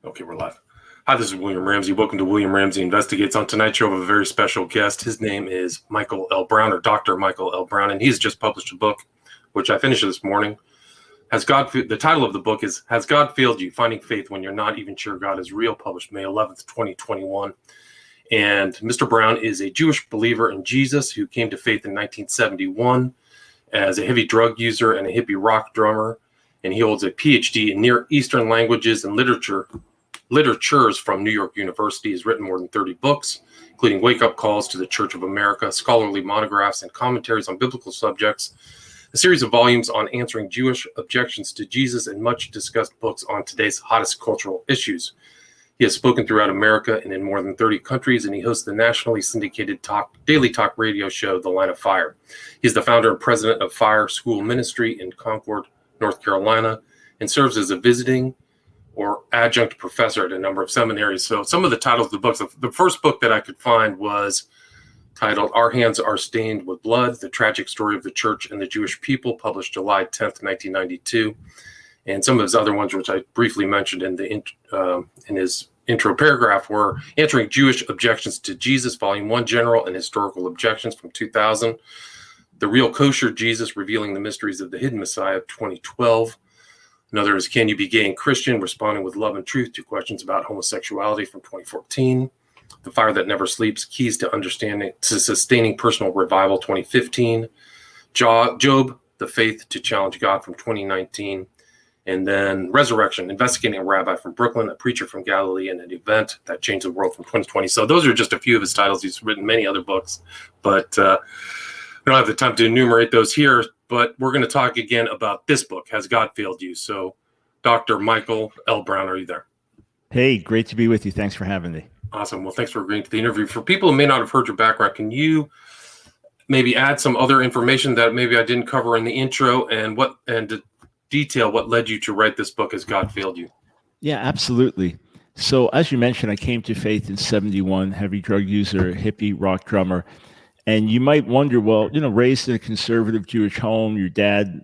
Okay, we're live. Hi, this is William Ramsey. Welcome to William Ramsey Investigates. On tonight's show, we have a very special guest. His name is Michael L. Brown, or Dr. Michael L. Brown, and he's just published a book, which I finished this morning. The title of the book is Has God Failed You? Finding Faith When You're Not Even Sure God is Real, published May 11th, 2021. And Mr. Brown is a Jewish believer in Jesus who came to faith in 1971 as a heavy drug user and a hippie rock drummer. And he holds a PhD in Near Eastern languages and literatures from New York University. He's written more than 30 books, including Wake-Up Calls to the Church of America, scholarly monographs and commentaries on biblical subjects, a series of volumes on answering Jewish objections to Jesus, and much discussed books on today's hottest cultural issues. He has spoken throughout America and in more than 30 countries, and he hosts the nationally syndicated daily talk radio show, The Line of Fire. He's the founder and president of Fire School Ministry in Concord, North Carolina, and serves as a visiting or adjunct professor at a number of seminaries. So some of the titles of the books, the first book that I could find was titled Our Hands Are Stained with Blood, The Tragic Story of the Church and the Jewish People, published July 10th, 1992. And some of his other ones, which I briefly mentioned in his intro paragraph, were Answering Jewish Objections to Jesus, Volume 1, General and Historical Objections from 2000, The Real Kosher Jesus, Revealing the Mysteries of the Hidden Messiah, 2012. Another is Can You Be Gay and Christian? Responding with Love and Truth to Questions About Homosexuality, from 2014. The Fire That Never Sleeps, Keys to Sustaining Personal Revival, 2015. Job, The Faith to Challenge God, from 2019. And then Resurrection, Investigating a Rabbi from Brooklyn, a Preacher from Galilee, and an Event That Changed the World, from 2020. So those are just a few of his titles. He's written many other books, but I don't have the time to enumerate those here, but we're going to talk again about this book, Has God Failed You? So, Dr. Michael L. Brown, are you there? Hey, great to be with you. Thanks for having me. Awesome. Well, thanks for agreeing to the interview. For people who may not have heard your background, can you maybe add some other information that maybe I didn't cover in the intro, and detail what led you to write this book, Has God Failed You? Yeah, absolutely. So, as you mentioned, I came to faith in 71, heavy drug user, hippie rock drummer. And you might wonder, well, raised in a conservative Jewish home, your dad,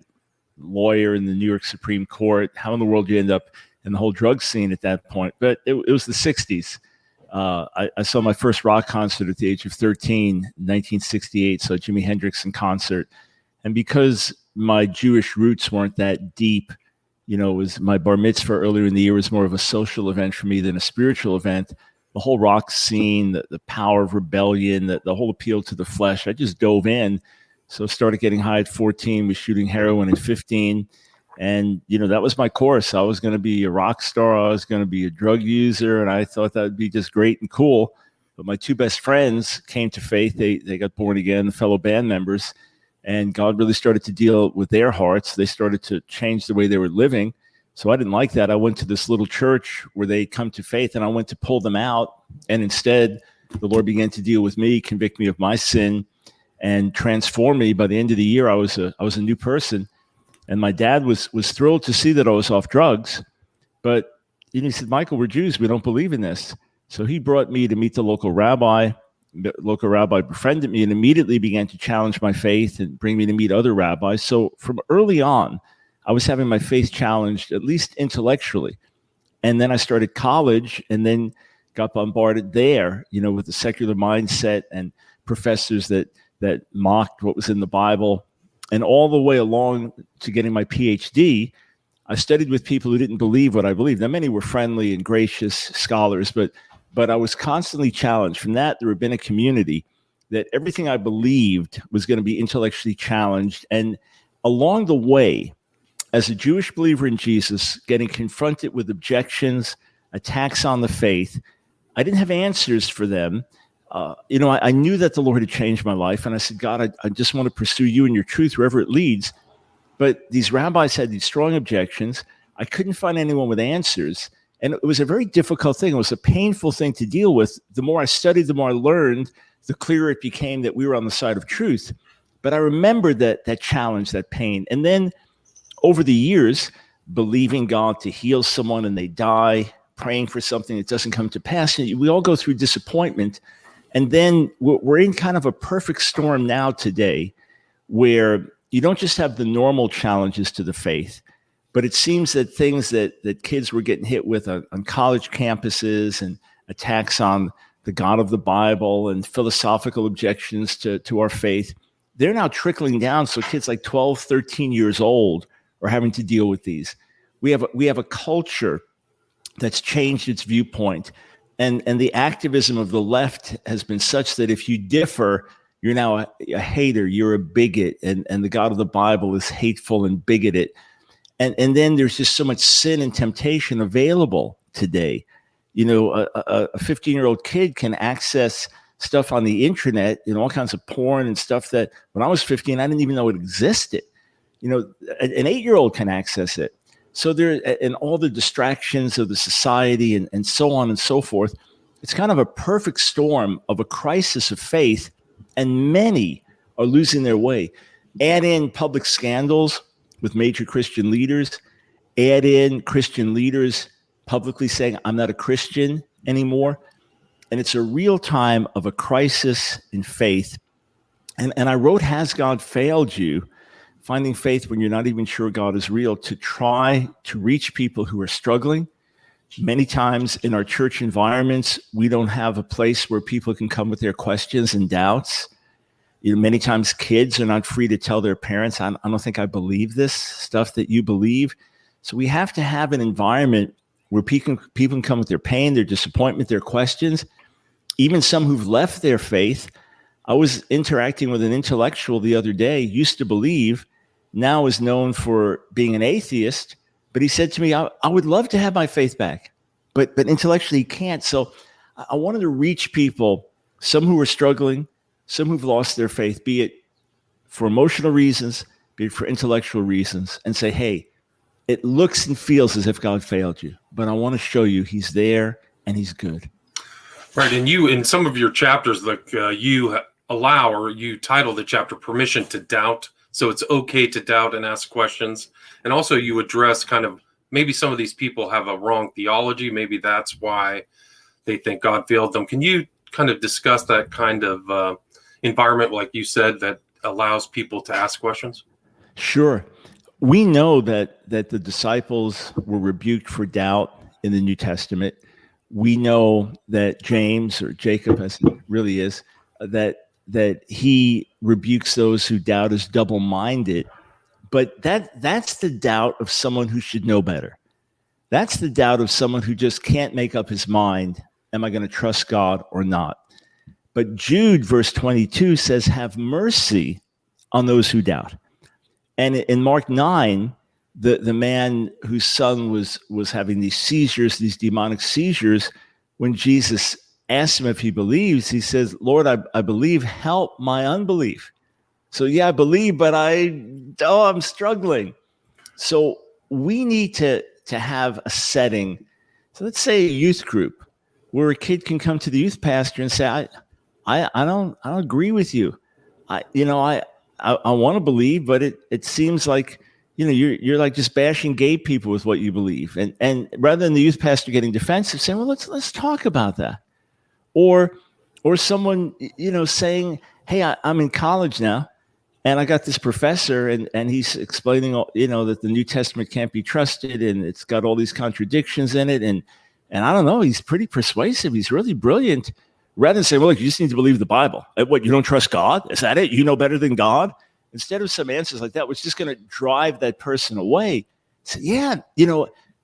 lawyer in the New York Supreme Court, how in the world you end up in the whole drug scene at that point? But it was the 60s. I saw my first rock concert at the age of 13, 1968, saw Jimi Hendrix in concert. And because my Jewish roots weren't that deep, it was my bar mitzvah earlier in the year was more of a social event for me than a spiritual event. The whole rock scene, the power of rebellion, the whole appeal to the flesh, I just dove in. So started getting high at 14, was shooting heroin at 15. And, that was my course. I was going to be a rock star. I was going to be a drug user. And I thought that would be just great and cool. But my two best friends came to faith. They got born again, fellow band members. And God really started to deal with their hearts. They started to change the way they were living. So I didn't like that. I went to this little church where they come to faith, and I went to pull them out. And instead, the Lord began to deal with me, convict me of my sin, and transform me. By the end of the year, I was a new person. And my dad was thrilled to see that I was off drugs. But he said, Michael, we're Jews. We don't believe in this. So he brought me to meet the local rabbi. The local rabbi befriended me and immediately began to challenge my faith and bring me to meet other rabbis. So from early on, I was having my faith challenged, at least intellectually. And then I started college and then got bombarded there, with the secular mindset and professors that mocked what was in the Bible. And all the way along to getting my PhD, I studied with people who didn't believe what I believed. Now, many were friendly and gracious scholars, but I was constantly challenged. From that, the rabbinic community, that everything I believed was going to be intellectually challenged. And along the way, as a Jewish believer in Jesus, getting confronted with objections, attacks on the faith, I didn't have answers for them. I knew that the Lord had changed my life, and I said, God, I just want to pursue you and your truth wherever it leads. But these rabbis had these strong objections. I couldn't find anyone with answers, and it was a very difficult thing. It was a painful thing to deal with. The more I studied, the more I learned, the clearer it became that we were on the side of truth. But I remembered that challenge, that pain. And then over the years, believing God to heal someone and they die, praying for something that doesn't come to pass, we all go through disappointment. And then we're in kind of a perfect storm now today where you don't just have the normal challenges to the faith, But it seems that things that kids were getting hit with on college campuses, and attacks on the God of the Bible and philosophical objections to our faith, they're now trickling down. So kids like 12, 13 years old are having to deal with these. We have a culture that's changed its viewpoint. And the activism of the left has been such that if you differ, you're now a hater, you're a bigot, and the God of the Bible is hateful and bigoted. And then there's just so much sin and temptation available today. You know, a 15-year-old kid can access stuff on the internet, all kinds of porn and stuff that when I was 15, I didn't even know it existed. You know, an 8-year-old can access it. So there, and all the distractions of the society and so on and so forth, it's kind of a perfect storm of a crisis of faith, and many are losing their way. Add in public scandals with major Christian leaders, add in Christian leaders publicly saying, I'm not a Christian anymore. And it's a real time of a crisis in faith. And I wrote, Has God Failed You? Finding faith when you're not even sure God is real, to try to reach people who are struggling. Many times in our church environments, we don't have a place where people can come with their questions and doubts. Many times kids are not free to tell their parents, I don't think I believe this stuff that you believe. So we have to have an environment where people can come with their pain, their disappointment, their questions, even some who've left their faith. I was interacting with an intellectual the other day, used to believe, now is known for being an atheist, but he said to me, I would love to have my faith back, but intellectually he can't. So I wanted to reach people, some who are struggling, some who've lost their faith, be it for emotional reasons, be it for intellectual reasons, and say, hey, it looks and feels as if God failed you, but I want to show you he's there and he's good. Right, and you, in some of your chapters, like you allow, or you title the chapter Permission to Doubt. So it's okay to doubt and ask questions. And also you address kind of, maybe some of these people have a wrong theology. Maybe that's why they think God failed them. Can you kind of discuss that kind of environment, like you said, that allows people to ask questions? Sure. We know that the disciples were rebuked for doubt in the New Testament. We know that James, or Jacob as he really is, that he rebukes those who doubt as double-minded. But that's the doubt of someone who should know better. That's the doubt of someone who just can't make up his mind, am I going to trust God or not? But Jude, verse 22, says, have mercy on those who doubt. And in Mark 9, the man whose son was having these seizures, these demonic seizures, when Jesus asked him if he believes, he says, Lord, I believe, help my unbelief. So yeah, I believe, but I'm struggling. So we need to have a setting. So let's say a youth group where a kid can come to the youth pastor and say, I don't agree with you. I want to believe, but it seems like, you're like just bashing gay people with what you believe. And rather than the youth pastor getting defensive, saying, well, let's talk about that. Or someone, saying, hey, I'm in college now, and I got this professor, and he's explaining, that the New Testament can't be trusted, and it's got all these contradictions in it. And I don't know, he's pretty persuasive. He's really brilliant. Rather than say, well, look, you just need to believe the Bible. What, you don't trust God? Is that it? You know better than God? Instead of some answers like that, which is just going to drive that person away. So, yeah,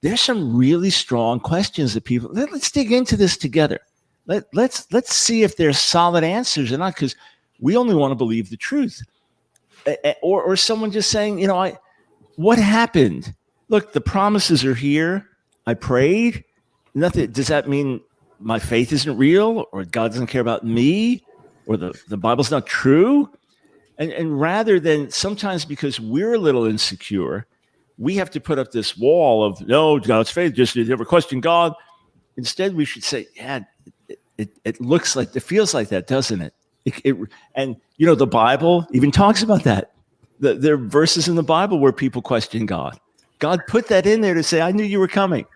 there's some really strong questions that people, let's dig into this together. Let's see if there's solid answers or not, because we only want to believe the truth. Or someone just saying, what happened? Look, the promises are here. I prayed. Nothing. Does that mean my faith isn't real, or God doesn't care about me, or the Bible's not true? And rather than, sometimes because we're a little insecure, we have to put up this wall of, no, God's faith, just you never question God. Instead, we should say, yeah, it looks like, it feels like that, doesn't it? And the Bible even talks about that. There are verses in the Bible where people question God. God put that in there to say, I knew you were coming.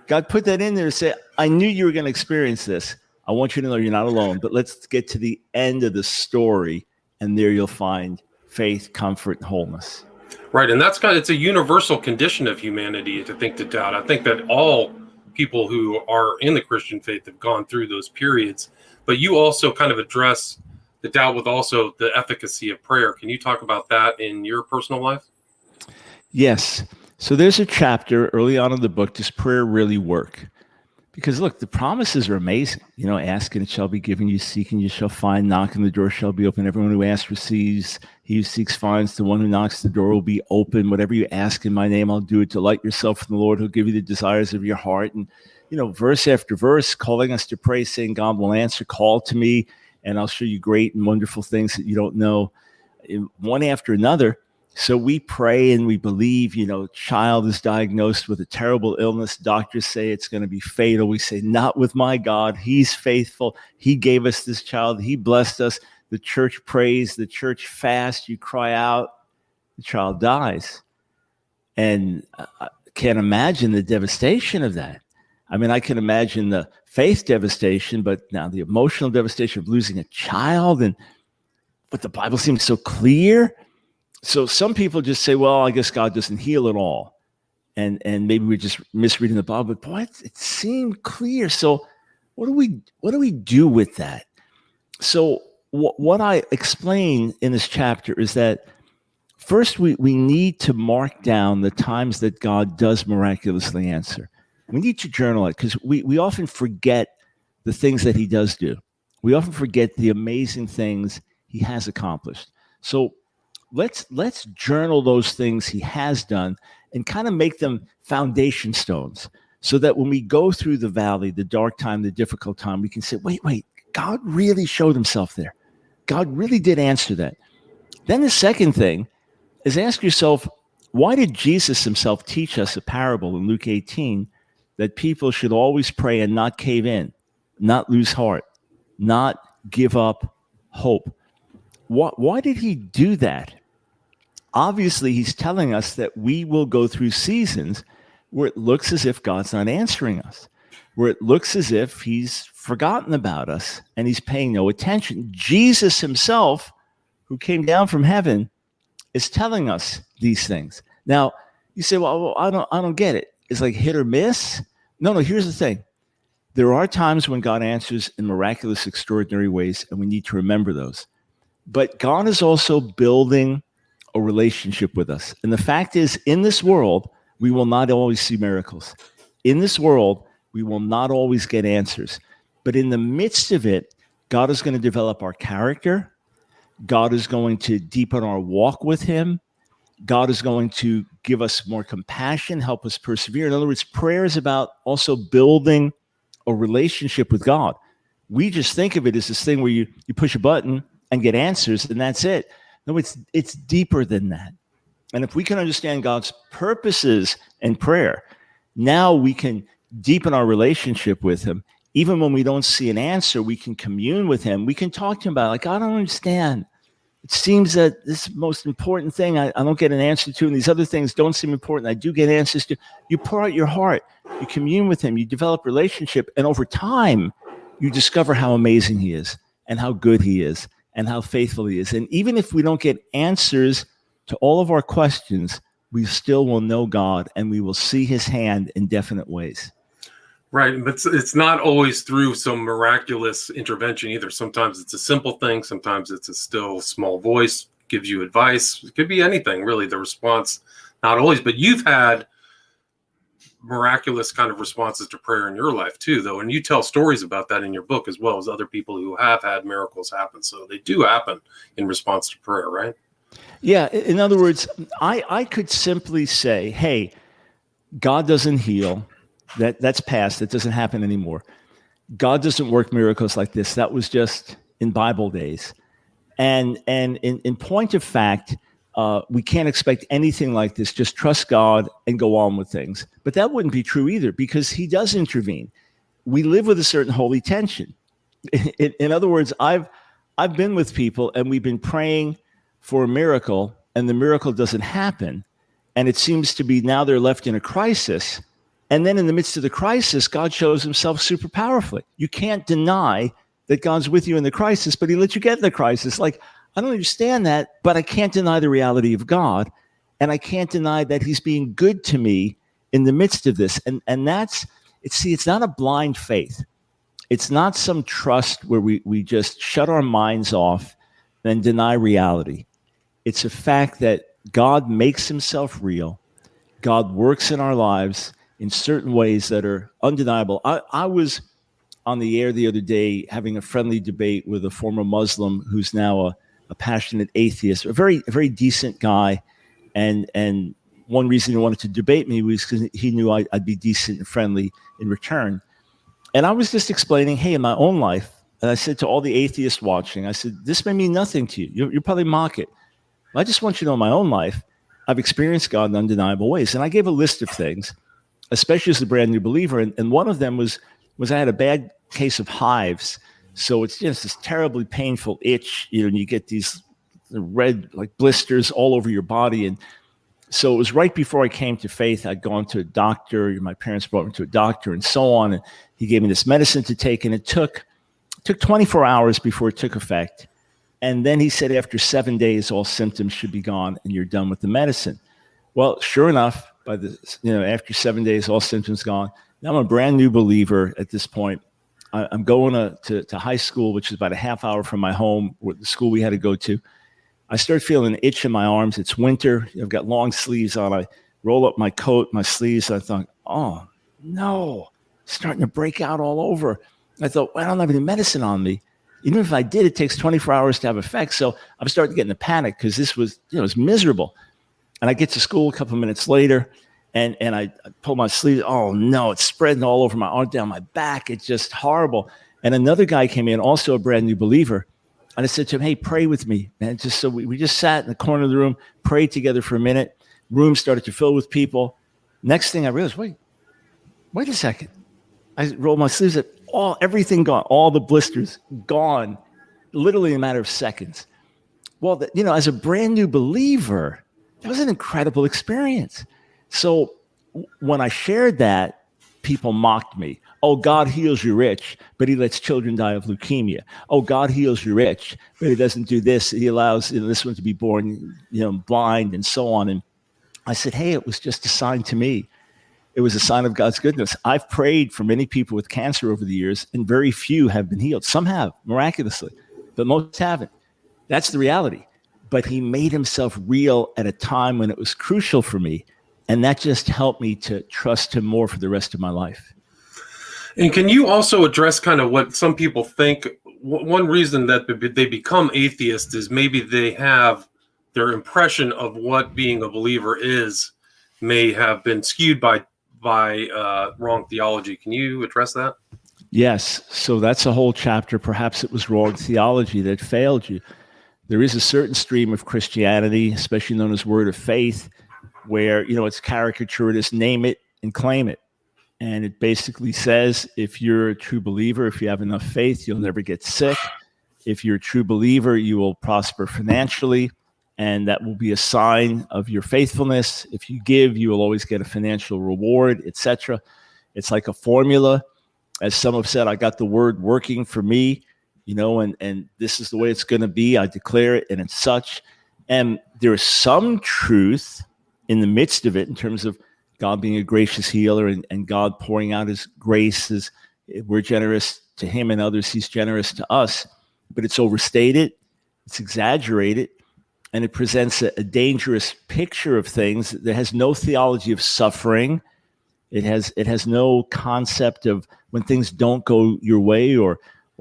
God put that in there to say, I knew you were going to experience this. I want you to know you're not alone. But let's get to the end of the story, and there you'll find faith, comfort, and wholeness. Right, and it's a universal condition of humanity to think to doubt. I think that all people who are in the Christian faith have gone through those periods, but you also kind of address the doubt with also the efficacy of prayer. Can you talk about that in your personal life? Yes. So there's a chapter early on in the book, does prayer really work? Because look, the promises are amazing. Ask and it shall be given you, seek and you shall find, knock and the door shall be open. Everyone who asks receives, he who seeks finds, the one who knocks the door will be open. Whatever you ask in my name, I'll do it. Delight yourself in the Lord, who'll give you the desires of your heart. And, verse after verse, calling us to pray, saying, God will answer, call to me, and I'll show you great and wonderful things that you don't know, one after another. So we pray and we believe, child is diagnosed with a terrible illness. Doctors say it's going to be fatal. We say, not with my God. He's faithful. He gave us this child. He blessed us. The church prays. The church fasts. You cry out. The child dies. And I can't imagine the devastation of that. I mean, I can imagine the faith devastation, but now the emotional devastation of losing a child. But the Bible seems so clear. So some people just say, well, I guess God doesn't heal at all. And maybe we're just misreading the Bible, but boy, it seemed clear. So what do we do with that? So what I explain in this chapter is that first we need to mark down the times that God does miraculously answer. We need to journal it because we often forget the things that he does do. We often forget the amazing things he has accomplished. So let's journal those things he has done and kind of make them foundation stones so that when we go through the valley, the dark time, the difficult time, we can say, wait, God really showed himself there. God really did answer that. Then the second thing is ask yourself, why did Jesus himself teach us a parable in Luke 18 that people should always pray and not cave in, not lose heart, not give up hope? Why did he do that? Obviously, he's telling us that we will go through seasons where it looks as if God's not answering us, where it looks as if he's forgotten about us and he's paying no attention. Jesus himself, who came down from heaven, is telling us these things. Now, you say, well, I don't get it. It's like hit or miss. No, here's the thing. There are times when God answers in miraculous, extraordinary ways, and we need to remember those. But God is also building a relationship with us. And the fact is, in this world, we will not always see miracles. In this world, we will not always get answers. But in the midst of it, God is going to develop our character. God is going to deepen our walk with him. God is going to give us more compassion, help us persevere. In other words, prayer is about also building a relationship with God. We just think of it as this thing where you push a button and get answers, and that's it. No, it's deeper than that. And if we can understand God's purposes in prayer, now we can deepen our relationship with him. Even when we don't see an answer, we can commune with him. We can talk to him about it. Like, I don't understand. It seems that this most important thing I don't get an answer to, and these other things don't seem important. I do get answers to. You pour out your heart. You commune with him. You develop relationship. And over time, you discover how amazing he is and how good he is and how faithful he is. And even if we don't get answers to all of our questions, we still will know God and we will see his hand in definite ways. Right, but it's not always through some miraculous intervention either. Sometimes it's a simple thing. Sometimes it's a still small voice, gives you advice. It could be anything, really, the response, not always. But you've had miraculous kind of responses to prayer in your life too, though. And you tell stories about that in your book as well as other people who have had miracles happen. So they do happen in response to prayer, right? Yeah, in other words, I could simply say, hey, God doesn't heal. That's past. That doesn't happen anymore. God doesn't work miracles like this. That was just in Bible days. And in point of fact, we can't expect anything like this. Just trust God and go on with things. But that wouldn't be true either because he does intervene. We live with a certain holy tension. In other words, I've been with people and we've been praying for a miracle and the miracle doesn't happen. And it seems to be now they're left in a crisis. And then in the midst of the crisis, God shows himself super powerfully. You can't deny that God's with you in the crisis, but he lets you get in the crisis. Like, I don't understand that, but I can't deny the reality of God. And I can't deny that he's being good to me in the midst of this. And it's not a blind faith. It's not some trust where we just shut our minds off and deny reality. It's a fact that God makes himself real. God works in our lives in certain ways that are undeniable. I was on the air the other day having a friendly debate with a former Muslim who's now a passionate atheist, a very decent guy. And one reason he wanted to debate me was because he knew I'd be decent and friendly in return. And I was just explaining, hey, in my own life, and I said to all the atheists watching, I said, this may mean nothing to you. You'll probably mock it. I just want you to know in my own life, I've experienced God in undeniable ways. And I gave a list of things, especially as a brand new believer. And one of them was I had a bad case of hives. So it's just this terribly painful itch, and you get these red like blisters all over your body. And so it was right before I came to faith. I'd gone to a doctor. My parents brought me to a doctor and so on. And he gave me this medicine to take. And it took 24 hours before it took effect. And then he said, after 7 days, all symptoms should be gone and you're done with the medicine. Well, sure enough, after 7 days, all symptoms gone. Now I'm a brand new believer at this point. I'm going to high school, which is about a half hour from my home, the school we had to go to. I start feeling an itch in my arms. It's winter. I've got long sleeves on. I roll up my coat, my sleeves. I thought, oh, no, it's starting to break out all over. I thought, well, I don't have any medicine on me. Even if I did, it takes 24 hours to have effect. So I'm starting to get in a panic because this was, it was miserable. And I get to school a couple of minutes later, and I pull my sleeve. Oh, no, it's spreading all over my arm, down my back. It's just horrible. And another guy came in, also a brand new believer. And I said to him, hey, pray with me, man. Just so we just sat in the corner of the room, prayed together for a minute. Room started to fill with people. Next thing I realized, wait a second. I rolled my sleeves up, everything gone, all the blisters gone, literally in a matter of seconds. Well, as a brand new believer, that was an incredible experience. So when I shared that, people mocked me. Oh, God heals you rich, but he lets children die of leukemia. Oh, God heals you rich, but he doesn't do this. He allows this one to be born, blind and so on. And I said, hey, it was just a sign to me. It was a sign of God's goodness. I've prayed for many people with cancer over the years, and very few have been healed. Some have, miraculously, but most haven't. That's the reality. But he made himself real at a time when it was crucial for me. And that just helped me to trust him more for the rest of my life. And can you also address kind of what some people think? One reason that they become atheists is maybe they have their impression of what being a believer is may have been skewed by wrong theology. Can you address that? Yes. So that's a whole chapter. Perhaps it was wrong theology that failed you. There is a certain stream of Christianity, especially known as Word of Faith, where, it's caricatured as name it and claim it. And it basically says, if you're a true believer, if you have enough faith, you'll never get sick. If you're a true believer, you will prosper financially, and that will be a sign of your faithfulness. If you give, you will always get a financial reward, etc. It's like a formula. As some have said, I got the word working for me, and this is the way it's going to be. I declare it, and it's such. And there is some truth in the midst of it in terms of God being a gracious healer and God pouring out his grace as we're generous to him and others. He's generous to us, but it's overstated, it's exaggerated, and it presents a dangerous picture of things that has no theology of suffering. It has no concept of when things don't go your way or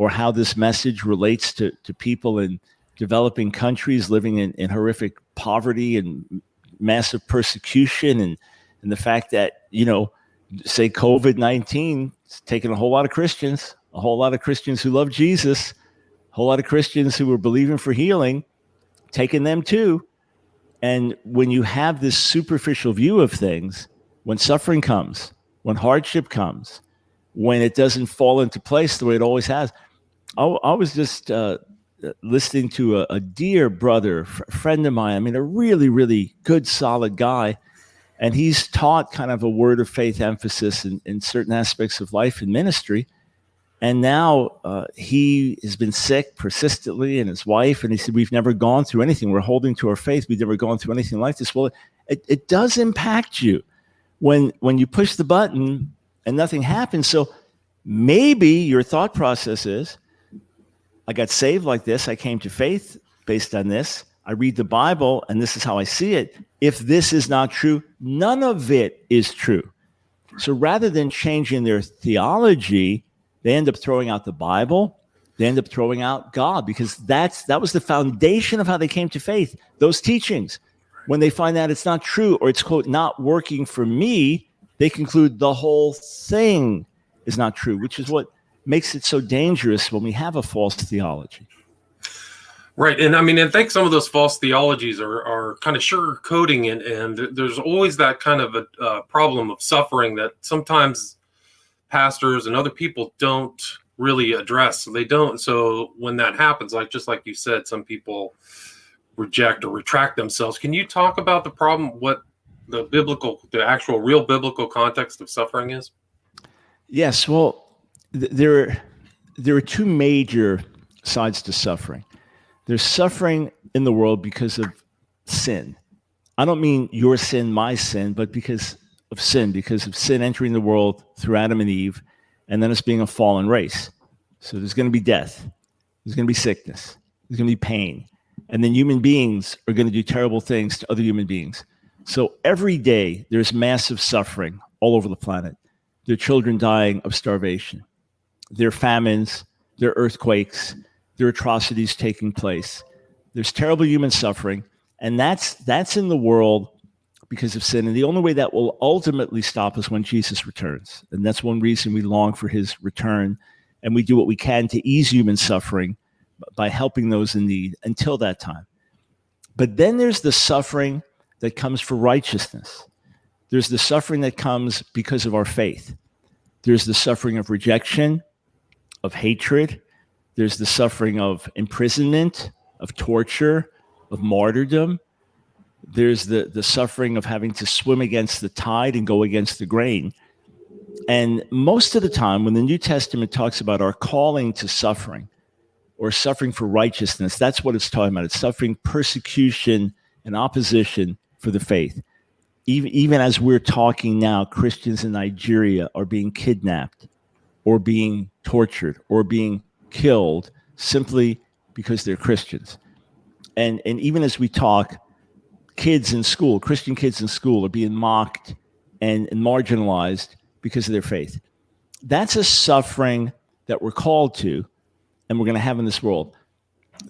how this message relates to people in developing countries living in horrific poverty and massive persecution and the fact that, say COVID-19 is taking a whole lot of Christians who love Jesus, a whole lot of Christians who were believing for healing, taking them too. And when you have this superficial view of things, when suffering comes, when hardship comes, when it doesn't fall into place the way it always has. I was just listening to a dear brother, friend of mine, a really, really good, solid guy. And he's taught kind of a word of faith emphasis in certain aspects of life and ministry. And now he has been sick persistently, and his wife, and he said, we've never gone through anything. We're holding to our faith. We've never gone through anything like this. Well, It does impact you when you push the button and nothing happens. So maybe your thought process is, I got saved like this. I came to faith based on this. I read the Bible, and this is how I see it. If this is not true, none of it is true. So rather than changing their theology, they end up throwing out the Bible. They end up throwing out God, because that was the foundation of how they came to faith, those teachings. When they find out it's not true, or it's, quote, not working for me, they conclude the whole thing is not true, which is what makes it so dangerous when we have a false theology. Right. And I think some of those false theologies are kind of sugarcoating it. And there's always that kind of a problem of suffering that sometimes pastors and other people don't really address. They don't. So when that happens, just like you said, some people reject or retract themselves. Can you talk about the problem, what the actual real biblical context of suffering is? Yes. Well, there are two major sides to suffering. There's suffering in the world because of sin. I don't mean your sin, my sin, but because of sin entering the world through Adam and Eve, and then us being a fallen race. So there's going to be death. There's going to be sickness. There's going to be pain. And then human beings are going to do terrible things to other human beings. So every day there's massive suffering all over the planet. There are children dying of starvation. There are famines. There are earthquakes. There are atrocities taking place. There's terrible human suffering, and that's in the world because of sin. And the only way that will ultimately stop is when Jesus returns. And that's one reason we long for his return, and we do what we can to ease human suffering by helping those in need until that time. But then there's the suffering that comes for righteousness. There's the suffering that comes because of our faith. There's the suffering of rejection, of hatred. There's the suffering of imprisonment, of torture, of martyrdom. There's the suffering of having to swim against the tide and go against the grain. And most of the time, when the New Testament talks about our calling to suffering or suffering for righteousness, that's what it's talking about. It's suffering persecution and opposition for the faith. Even as we're talking now, Christians in Nigeria are being kidnapped or being tortured or being killed simply because they're Christians. And even as we talk, kids in school, Christian kids in school, are being mocked and marginalized because of their faith. That's a suffering that we're called to and we're going to have in this world.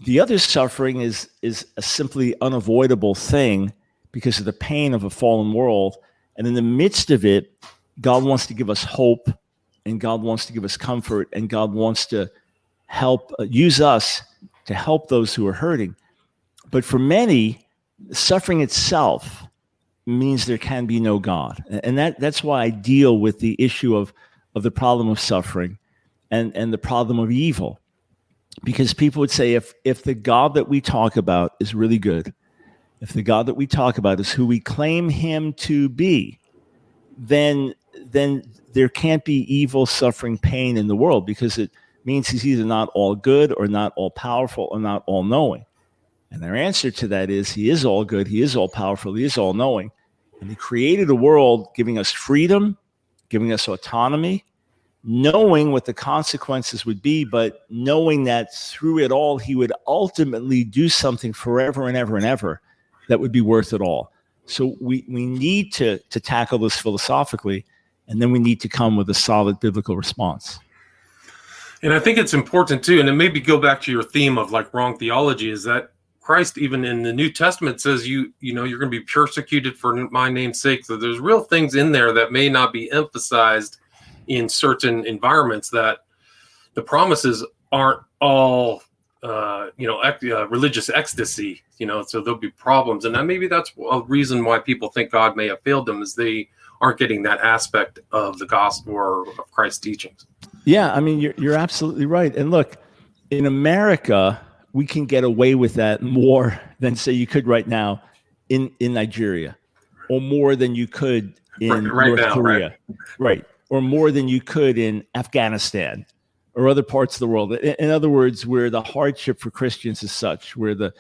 The other suffering is a simply unavoidable thing because of the pain of a fallen world. And in the midst of it, God wants to give us hope, and God wants to give us comfort, and God wants to help use us to help those who are hurting. But for many, suffering itself means there can be no God. And that's why I deal with the issue of the problem of suffering and the problem of evil. Because people would say, if the God that we talk about is really good, if the God that we talk about is who we claim him to be, then there can't be evil, suffering, pain in the world, because it means he's either not all good or not all powerful or not all knowing. And their answer to that is he is all good, he is all powerful, he is all knowing. And he created a world giving us freedom, giving us autonomy, knowing what the consequences would be, but knowing that through it all, he would ultimately do something forever and ever and ever that would be worth it all. So we need to tackle this philosophically, and then we need to come with a solid biblical response. And I think it's important too, and it maybe go back to your theme of wrong theology, is that Christ, even in the New Testament, says you're going to be persecuted for my name's sake. So there's real things in there that may not be emphasized in certain environments, that the promises aren't all religious ecstasy, so there'll be problems. And maybe that's a reason why people think God may have failed them, is they aren't getting that aspect of the gospel or of Christ's teachings. Yeah, you're absolutely right. And look, in America, we can get away with that more than, say, you could right now in Nigeria, or more than you could in North Korea, right? Or more than you could in Afghanistan or other parts of the world. In other words, where the hardship for Christians is such, where the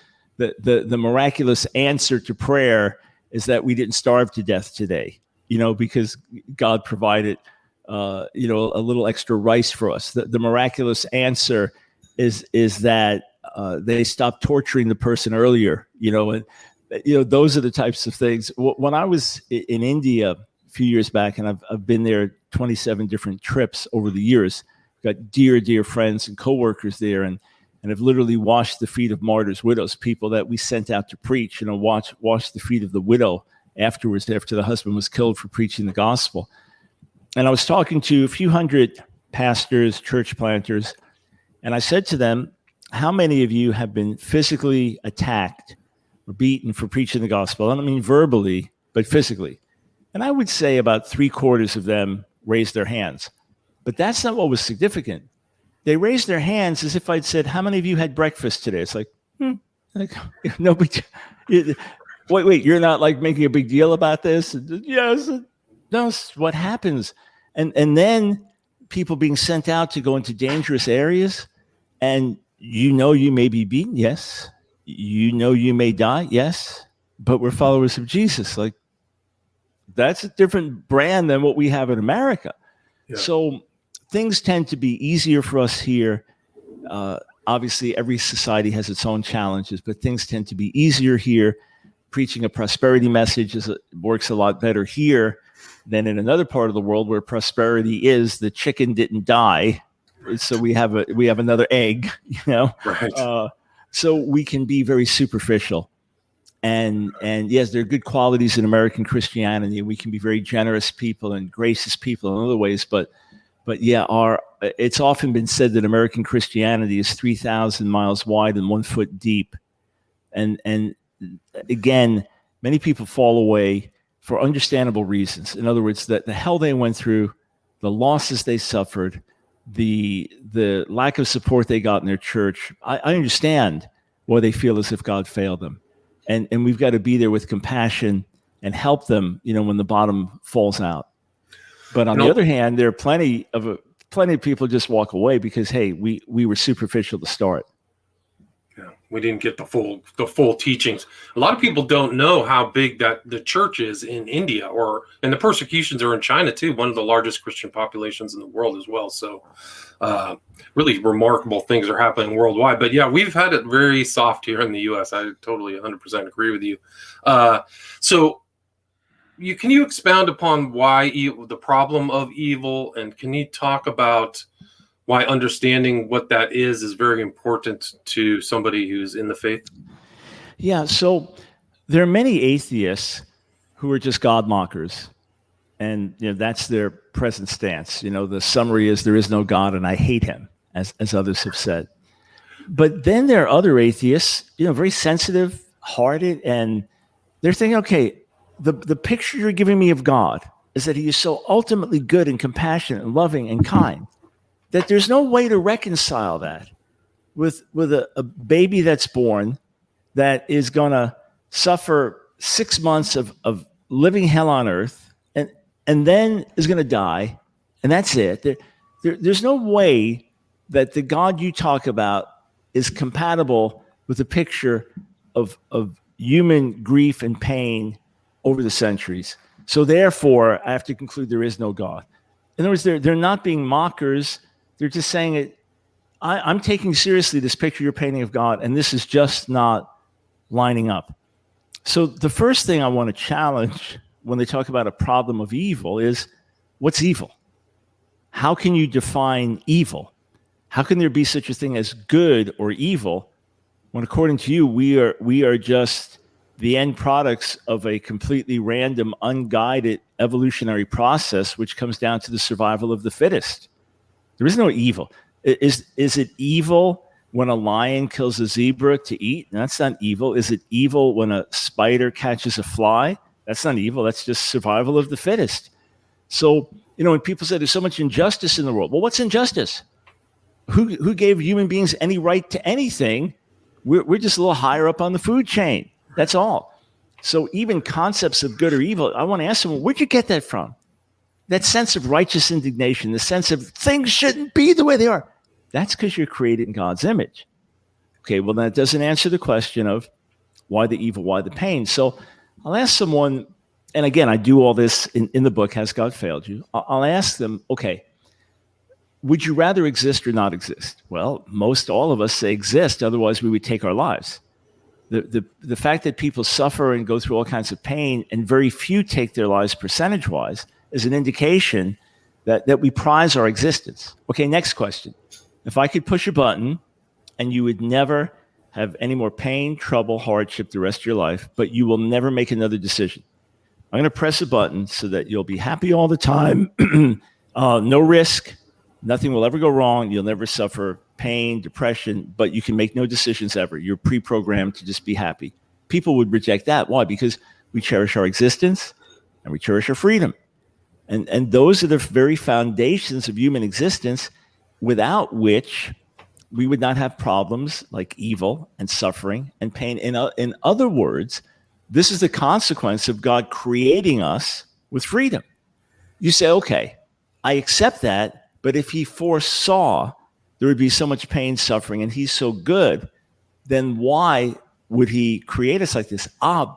miraculous answer to prayer is that we didn't starve to death today, because God provided, a little extra rice for us. The miraculous answer is that they stopped torturing the person earlier, and those are the types of things. When I was in India a few years back, and I've been there 27 different trips over the years, got dear friends and coworkers there, and have literally washed the feet of martyrs, widows, people that we sent out to preach, wash the feet of the widow afterwards, after the husband was killed for preaching the gospel. And I was talking to a few hundred pastors, church planters, and I said to them, how many of you have been physically attacked or beaten for preaching the gospel? I don't mean verbally, but physically. And I would say about 3/4 of them raised their hands. But that's not what was significant. They raised their hands as if I'd said, how many of you had breakfast today? It's like no big deal. Wait, you're not like making a big deal about this? Yes, that's what happens. And then people being sent out to go into dangerous areas, and you may be beaten, yes. You may die, yes. But we're followers of Jesus. Like, that's a different brand than what we have in America. Yeah. So things tend to be easier for us here. Obviously, every society has its own challenges, but things tend to be easier here. Preaching a prosperity message works a lot better here than in another part of the world where prosperity is the chicken didn't die, so we have another egg. Right. So we can be very superficial, and yes, there are good qualities in American Christianity. We can be very generous people and gracious people in other ways, but yeah, it's often been said that American Christianity is 3,000 miles wide and 1 foot deep. And again, many people fall away for understandable reasons. In other words, that the hell they went through, the losses they suffered, the lack of support they got in their church. I understand why they feel as if God failed them. And we've got to be there with compassion and help them, when the bottom falls out. But on the other hand, there are plenty of people just walk away because, hey, we were superficial to start. Yeah, we didn't get the full teachings. A lot of people don't know how big that the church is in India, and the persecutions are in China too, one of the largest Christian populations in the world as well. So really remarkable things are happening worldwide. But yeah, we've had it very soft here in the U.S. I totally 100% agree with you. Can you expound upon why the problem of evil, and can you talk about why understanding what that is very important to somebody who's in the faith? Yeah, so there are many atheists who are just God mockers, and that's their present stance. The summary is there is no God and I hate him, as others have said. But then there are other atheists, very sensitive, hearted, and they're thinking, okay, the picture you're giving me of God is that he is so ultimately good and compassionate and loving and kind that there's no way to reconcile that with a baby that's born that is going to suffer 6 months of living hell on earth and then is going to die, and that's it. There's no way that the God you talk about is compatible with a picture of human grief and pain over the centuries. So therefore, I have to conclude there is no God. In other words, they're not being mockers. They're just saying it. I'm taking seriously this picture you're painting of God, and this is just not lining up. So the first thing I want to challenge when they talk about a problem of evil is, what's evil? How can you define evil? How can there be such a thing as good or evil when, according to you, we are just the end products of a completely random, unguided evolutionary process, which comes down to the survival of the fittest? There is no evil. Is it evil when a lion kills a zebra to eat? That's not evil. Is it evil when a spider catches a fly? That's not evil. That's just survival of the fittest. So, when people say there's so much injustice in the world, well, what's injustice? Who gave human beings any right to anything? We're just a little higher up on the food chain. That's all. So even concepts of good or evil, I want to ask them, where'd you get that from? That sense of righteous indignation, the sense of things shouldn't be the way they are. That's because you're created in God's image. Okay, well, that doesn't answer the question of why the evil, why the pain. So I'll ask someone, and again, I do all this in the book, Has God Failed You? I'll ask them, okay, would you rather exist or not exist? Well, most all of us say exist, otherwise we would take our lives. The fact that people suffer and go through all kinds of pain and very few take their lives percentage-wise is an indication that we prize our existence. Okay, next question. If I could push a button and you would never have any more pain, trouble, hardship the rest of your life, but you will never make another decision. I'm going to press a button so that you'll be happy all the time, no risk, nothing will ever go wrong, you'll never suffer pain, depression, but you can make no decisions ever. You're pre-programmed to just be happy. People would reject that. Why? Because we cherish our existence and we cherish our freedom. And those are the very foundations of human existence, without which we would not have problems like evil and suffering and pain. In other words, this is the consequence of God creating us with freedom. You say, okay, I accept that, but if he foresaw there would be so much pain, suffering, and he's so good, then why would he create us like this?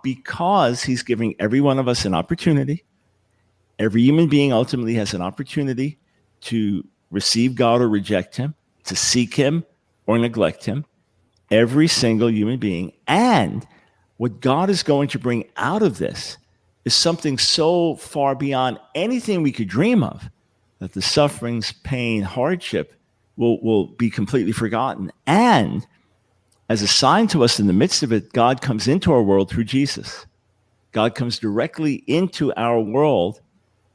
Because he's giving every one of us an opportunity. Every human being ultimately has an opportunity to receive God or reject him, to seek him or neglect him. Every single human being. And what God is going to bring out of this is something so far beyond anything we could dream of, that the sufferings, pain, hardship will be completely forgotten. And as a sign to us in the midst of it, God comes into our world through Jesus. God comes directly into our world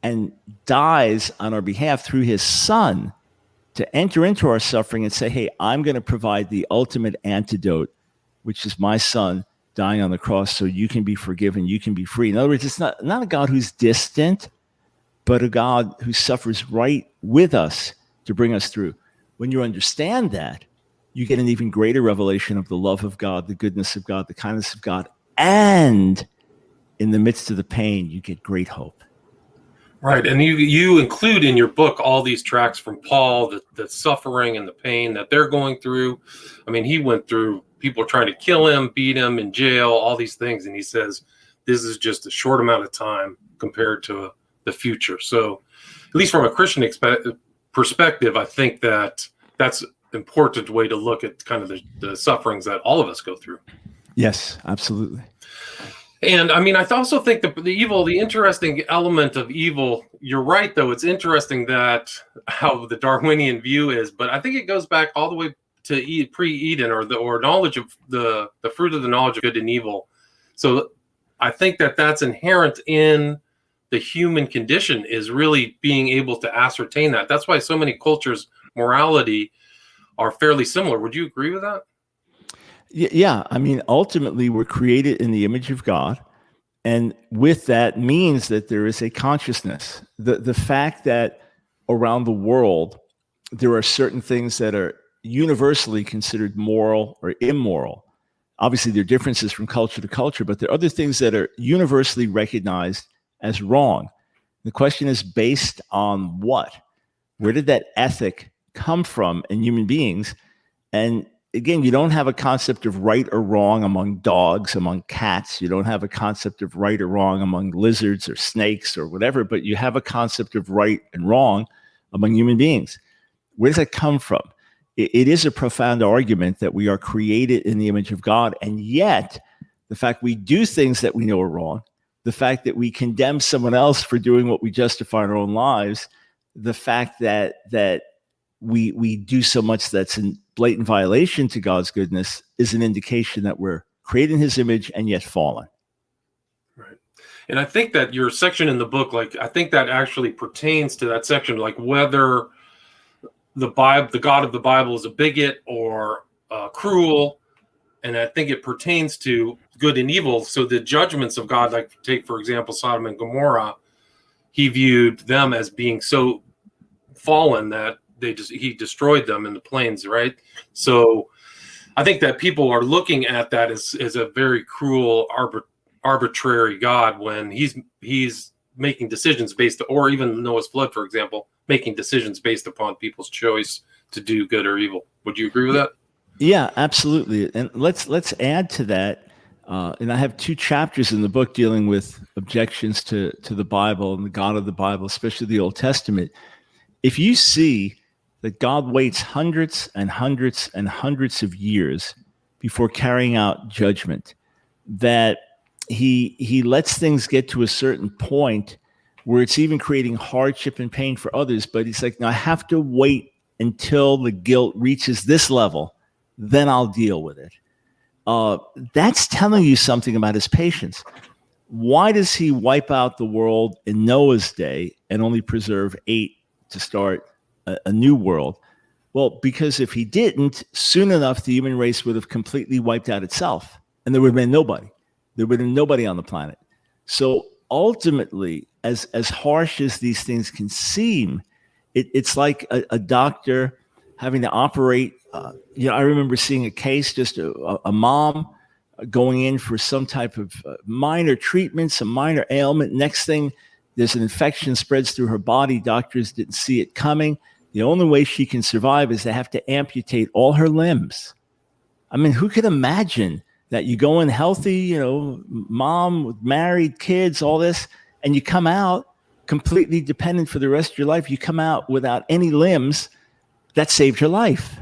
and dies on our behalf through his son to enter into our suffering and say, hey, I'm going to provide the ultimate antidote, which is my son dying on the cross so you can be forgiven, you can be free. In other words, it's not a God who's distant, but a God who suffers right with us to bring us through. When you understand that, you get an even greater revelation of the love of God, the goodness of God, the kindness of God, and in the midst of the pain, you get great hope. Right, and you include in your book all these tracks from Paul, the suffering and the pain that they're going through. I mean, he went through people trying to kill him, beat him in jail, all these things, and he says this is just a short amount of time compared to the future. So, at least from a Christian perspective, I think that's an important way to look at kind of the sufferings that all of us go through. Yes, absolutely. And I mean, I also think the interesting element of evil, you're right, though. It's interesting that how the Darwinian view is, but I think it goes back all the way to pre-Eden or knowledge of the fruit of the knowledge of good and evil. So I think that's inherent in the human condition, is really being able to ascertain that. That's why so many cultures' morality are fairly similar. Would you agree with that? Yeah. I mean, ultimately, we're created in the image of God. And with that means that there is a consciousness. The fact that around the world, there are certain things that are universally considered moral or immoral. Obviously, there are differences from culture to culture, but there are other things that are universally recognized as wrong. The question is based on what? Where did that ethic come from in human beings? And again, you don't have a concept of right or wrong among dogs, among cats. You don't have a concept of right or wrong among lizards or snakes or whatever, but you have a concept of right and wrong among human beings. Where does that come from? It is a profound argument that we are created in the image of God, and yet the fact we do things that we know are wrong, the fact that we condemn someone else for doing what we justify in our own lives, the fact that we do so much that's in blatant violation to God's goodness is an indication that we're created in his image and yet fallen. Right. And I think that your section in the book, I think that actually pertains to that section, like whether the God of the Bible is a bigot or cruel. And I think it pertains to good and evil. So the judgments of God, like take, for example, Sodom and Gomorrah, he viewed them as being so fallen that he destroyed them in the plains, right? So I think that people are looking at that as a very cruel, arbitrary God when he's making decisions based, or even Noah's flood, for example, making decisions based upon people's choice to do good or evil. Would you agree with that? Yeah, absolutely. And let's add to that. And I have 2 chapters in the book dealing with objections to the Bible and the God of the Bible, especially the Old Testament. If you see that God waits hundreds and hundreds and hundreds of years before carrying out judgment, that he lets things get to a certain point where it's even creating hardship and pain for others, but he's like, no, I have to wait until the guilt reaches this level, then I'll deal with it. That's telling you something about his patience. Why does he wipe out the world in Noah's day and only preserve 8 to start a new world? Well, because if he didn't, soon enough, the human race would have completely wiped out itself, and there would have been nobody. There would have been nobody on the planet. So ultimately, as harsh as these things can seem, it's like a doctor having to operate. I remember seeing a case, just a mom going in for some type of minor treatment, some minor ailment. Next thing, there's an infection spreads through her body. Doctors didn't see it coming. The only way she can survive is they have to amputate all her limbs. I mean, who could imagine that you go in healthy, mom with married kids, all this, and you come out completely dependent for the rest of your life. You come out without any limbs. That saved her life.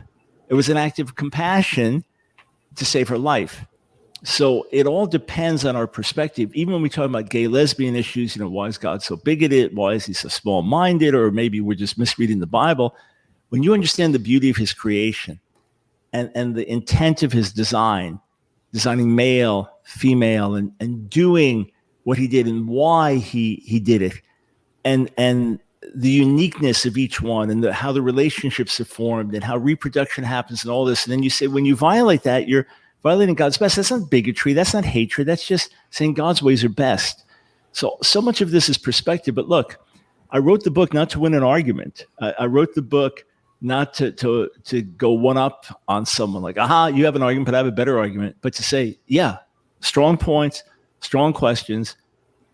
It was an act of compassion to save her life. So it all depends on our perspective. Even when we talk about gay, lesbian issues, why is God so bigoted? Why is he so small-minded? Or maybe we're just misreading the Bible. When you understand the beauty of his creation and the intent of his designing male, female, and doing what he did and why he did it, and the uniqueness of each one, and how the relationships are formed and how reproduction happens and all this. And then you say, when you violate that, you're violating God's best. That's not bigotry. That's not hatred. That's just saying God's ways are best. So much of this is perspective. But look, I wrote the book not to win an argument. I wrote the book not to go one up on someone like, aha, you have an argument, but I have a better argument. But to say, yeah, strong points, strong questions,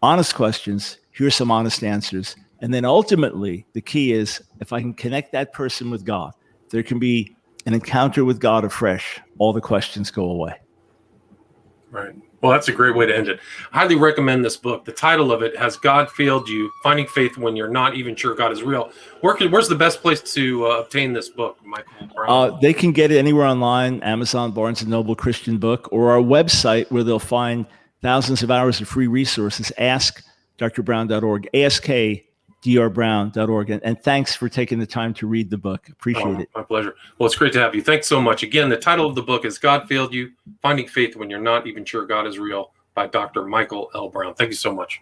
honest questions. Here's some honest answers. And then ultimately, the key is, if I can connect that person with God, there can be an encounter with God afresh. All the questions go away. Right. Well, that's a great way to end it. I highly recommend this book. The title of it has God Failed You, Finding Faith When You're Not Even Sure God Is Real. Where's the best place to obtain this book, Michael Brown? They can get it anywhere online, Amazon, Barnes & Noble, Christian Book, or our website, where they'll find thousands of hours of free resources, askdrbrown.org, askdrbrown.org. And thanks for taking the time to read the book. Appreciate it. My pleasure. Well, it's great to have you. Thanks so much. Again, the title of the book is God Failed You, Finding Faith When You're Not Even Sure God Is Real, by Dr. Michael L. Brown. Thank you so much.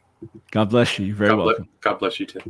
God bless you. You're very welcome. God bless you too.